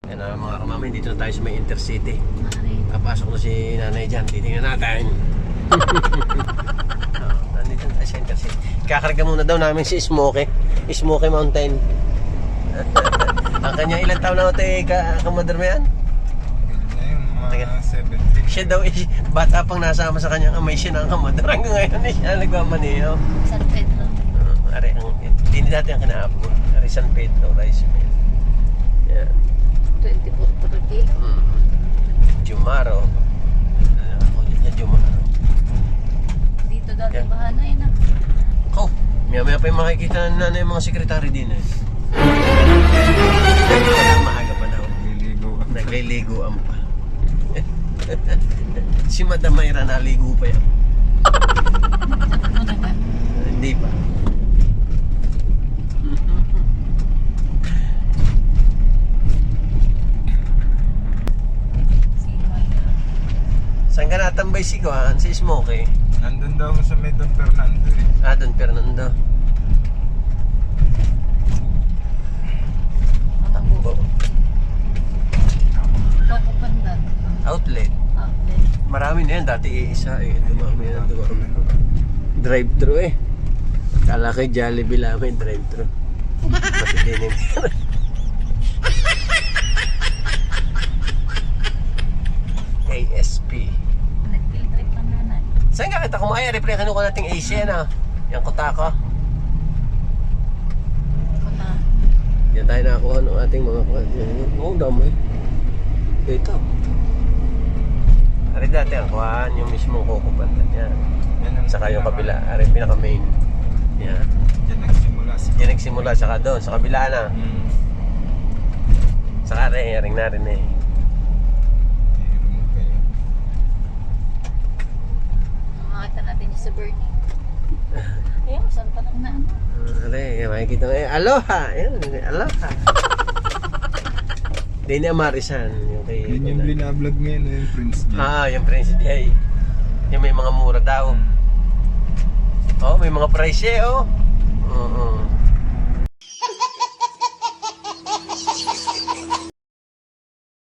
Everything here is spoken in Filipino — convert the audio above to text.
Yan na mga kamami, dito na tayo sa may intercity. Papasok na si nanay dyan, titingnan natin. Nandito na tayo sa intercity. Kakarga muna daw namin si Smokey Mountain. Ang kanya ilang taon na ito kamadar mo yan? Yung mga 70. Siya daw bata pang nasama sa kanyang amay, siya na ang kamadar. Hanggang ngayon siya nagmamaniho. San Pedro. Hindi dati ang kinaapo. Ari San Pedro Rice Mill. Yan. 24 per kilo. Jumaro. Ako dyan Jumaro. Dito dati Yan. bahanay na. Oh, maya pa yung makikita na yung mga sekretary din eh. Maaga pa daw. Nagliliguan pa. Si Madam Mayra naligo pa yan. Ano na ba? Hindi pa. Saan ka natambay si Kuhan? Si Smokey? Nandun daw sa may Don Fernando eh. Don Fernando. Takbo. Toko Pandan. Outlet. Outlet. Marami na yan. Dati isa eh. Dumami. Drive-thru eh. Kala kay Jollibee lang may drive-thru. Pati din ASP. Nag-filtrate lang nanay. Saan nga kita kumaya? Replika ko nating AC na. Yung kutako. Kuna. Yan tayo nakakuha ng ating mga Oo, dami. Ito. Ari dati ang kuhaan, yung mismong kukubantan yan. Yan ang Saka yung kabila, ari pinaka main. Yan. Diyan nagsimula si Yan nagsimula, saka doon, sa kabila na. Saka ring na rin eh. Makakita natin yung sa Bernie. Ayun, saan pa lang na ano? Ari, makikita mo eh. Aloha! Yan, aloha! Dini Amarisan. Yung kay... Yun yung binablog ngayon yung Prince J. Yung Prince J. Yung may mga mura daw. Oh, may mga price eh, oh. Oo.